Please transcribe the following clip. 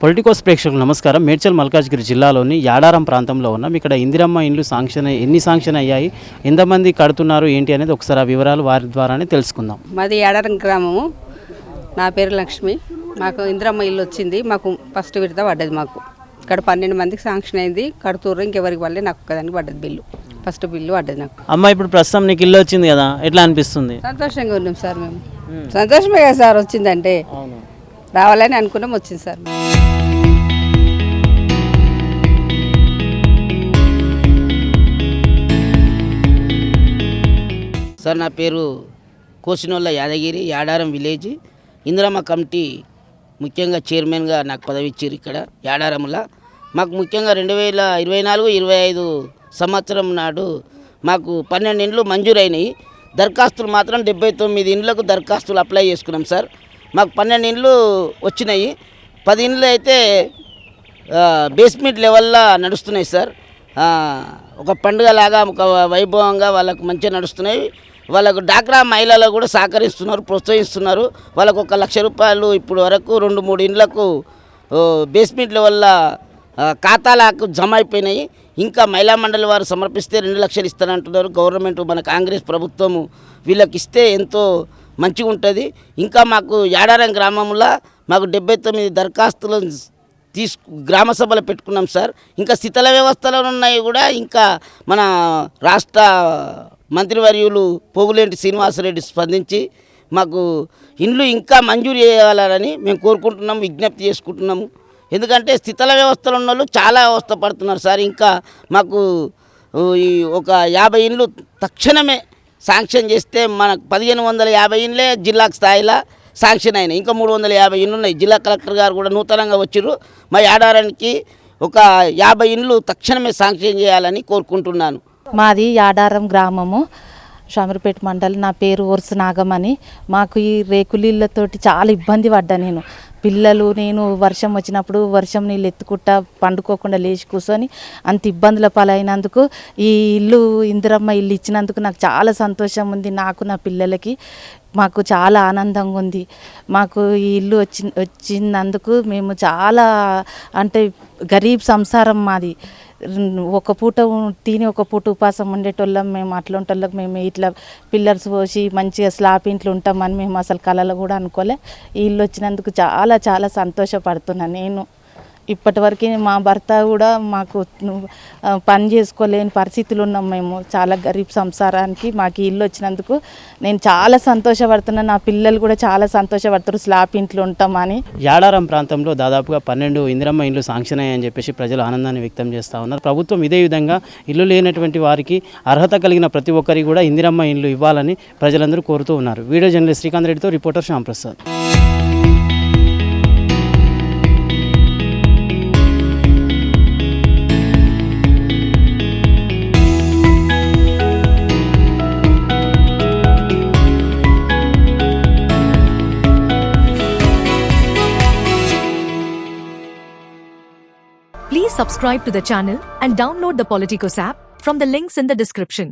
Politicos ప్రేక్షకులకు నమస్కారం. మేడ్చల్ మల్కాజ్గిరి జిల్లాలోని యాడారం ప్రాంతంలో ఉన్నాం. ఇక్కడ ఇందిరమ్మ ఇండ్లు ఎన్ని శాంక్షన్ అయ్యాయి, ఎంతమంది కడుతున్నారు ఏంటి అనేది ఒకసారి ఆ వివరాలు వారి ద్వారానే తెలుసుకుందాం. మాది యాడారం గ్రామము. నా పేరు లక్ష్మి. మాకు ఇందిరమ్మ ఇల్లు వచ్చింది. మాకు ఫస్ట్ విడత పడ్డది. మాకు ఇక్కడ 12 మందికి శాంక్షన్ అయింది. కడుతుర్రు. ఇంకెవరికి వల్లే నాకు ఒక్కదానికి పడ్డది బిల్లు. ఫస్ట్ బిల్లు పడ్డది నాకు. అమ్మ, ఇప్పుడు ప్రస్తుతం నీకు ఇల్లు వచ్చింది కదా, ఎట్లా అనిపిస్తుంది? సంతోషంగా ఉన్నాం సార్. మేము సంతోషమే కదా సార్ వచ్చిందంటే. రావాలని అనుకున్నాం, వచ్చింది సార్. సార్, నా పేరు కోసినోళ్ళ యాదగిరి, యాడారం విలేజ్. ఇందిరమ్మ కమిటీ ముఖ్యంగా చైర్మన్గా నాకు పదవి ఇచ్చారు ఇక్కడ యాడారంలో. మాకు ముఖ్యంగా 2024-25 సంవత్సరం నాడు మాకు 12 ఇండ్లు మంజూరైనాయి. దరఖాస్తులు మాత్రం 79 ఇండ్లకు దరఖాస్తులు అప్లై చేసుకున్నాం సార్. మాకు 12 ఇండ్లు వచ్చినాయి. 10 ఇండ్లు అయితే బేస్మెంట్ లెవెల్లో నడుస్తున్నాయి సార్. ఒక పండుగలాగా, ఒక వైభవంగా వాళ్ళకు మంచిగా నడుస్తున్నాయి. వాళ్ళకు డాక్రా మహిళలు కూడా సహకరిస్తున్నారు, ప్రోత్సహిస్తున్నారు. వాళ్ళకు 1 లక్ష రూపాయలు ఇప్పుడు వరకు 2-3 ఇండ్లకు బేస్మెంట్ లెవెల్లో ఖాతాలకు జమ అయిపోయినాయి. ఇంకా మహిళా మండలి వారు సమర్పిస్తే 2 లక్షలు ఇస్తారంటున్నారు. గవర్నమెంట్, మన కాంగ్రెస్ ప్రభుత్వము వీళ్ళకి ఇస్తే ఎంతో మంచిగా ఉంటుంది. ఇంకా మాకు యాడారం గ్రామంలో మాకు 79 దరఖాస్తులు గ్రామ సభలు పెట్టుకున్నాం సార్. ఇంకా శిథిల వ్యవస్థలో ఉన్నాయి కూడా. ఇంకా మన రాష్ట్ర మంత్రివర్యులు పోగులేంటి శ్రీనివాసరెడ్డి స్పందించి మాకు ఇండ్లు ఇంకా మంజూరు చేయాలని మేము కోరుకుంటున్నాము, విజ్ఞప్తి చేసుకుంటున్నాము. ఎందుకంటే శిథిల వ్యవస్థలో ఉన్న వాళ్ళు చాలా అవస్థ పడుతున్నారు సార్. ఇంకా మాకు ఈ ఒక 50 ఇండ్లు తక్షణమే శాంక్షన్ చేస్తే మనకు 1550 ఇండ్లే జిల్లాకు స్థాయిలో శాంక్షన్ అయినాయి. ఇంకా 350 ఇండ్లు ఉన్నాయి. జిల్లా కలెక్టర్ గారు కూడా నూతనంగా వచ్చారు. మా యాడారానికి ఒక 50 ఇండ్లు తక్షణమే శాంక్షన్ చేయాలని కోరుకుంటున్నాను. మాది యాడారం గ్రామము, షామీర్పేట మండలం. నా పేరు ఓర్సు నాగమని. మాకు ఈ రేకులీళ్ళతోటి చాలా ఇబ్బంది పడ్డా నేను. పిల్లలు, నేను వర్షం వచ్చినప్పుడు వర్షం నీళ్ళు ఎత్తుకుంటా పండుకోకుండా లేచి కూర్చొని అంత ఇబ్బందుల పాలైనందుకు ఈ ఇల్లు, ఇందిరమ్మ ఇల్లు ఇచ్చినందుకు నాకు చాలా సంతోషం ఉంది. నాకు, నా పిల్లలకి మాకు చాలా ఆనందంగా ఉంది. మాకు ఈ ఇల్లు వచ్చినందుకు మేము చాలా, అంటే గరీబ్ సంసారం మాది. ఒక పూట తిని ఒక పూట ఉపాసం ఉండేటోళ్ళం మేము. అట్లాంటోళ్ళకి మేము ఇట్లా పిల్లర్స్ పోసి మంచిగా స్లాబ్ ఇంట్లో ఉంటామని మేము అసలు కళలో కూడా అనుకోలే. ఈ ఇల్లు వచ్చినందుకు చాలా చాలా సంతోషపడుతున్నాను నేను. ఇప్పటివరకు మా భర్త కూడా మాకు పని చేసుకోలేని పరిస్థితులు ఉన్నాం మేము. చాలా గరీబ్ సంసారానికి మాకు ఇల్లు వచ్చినందుకు నేను చాలా సంతోషపడుతున్నాను. నా పిల్లలు కూడా చాలా సంతోషపడుతారు స్లాబ్ ఇంట్లో ఉంటామని. యాడారం ప్రాంతంలో దాదాపుగా 12 ఇందిరమ్మ ఇండ్లు శాంక్షన్ అయ్యాయని చెప్పేసి ప్రజలు ఆనందాన్ని వ్యక్తం చేస్తూ ఉన్నారు. ప్రభుత్వం ఇదే విధంగా ఇల్లు లేనటువంటి వారికి అర్హత కలిగిన ప్రతి ఒక్కరికి కూడా ఇందిరమ్మ ఇండ్లు ఇవ్వాలని ప్రజలందరూ కోరుతూ ఉన్నారు. వీడియో జర్నలిస్ట్ శ్రీకాంత్ రెడ్డితో reporter Shyamprasad. Please subscribe to the channel and download the Politicos app from the links in the description.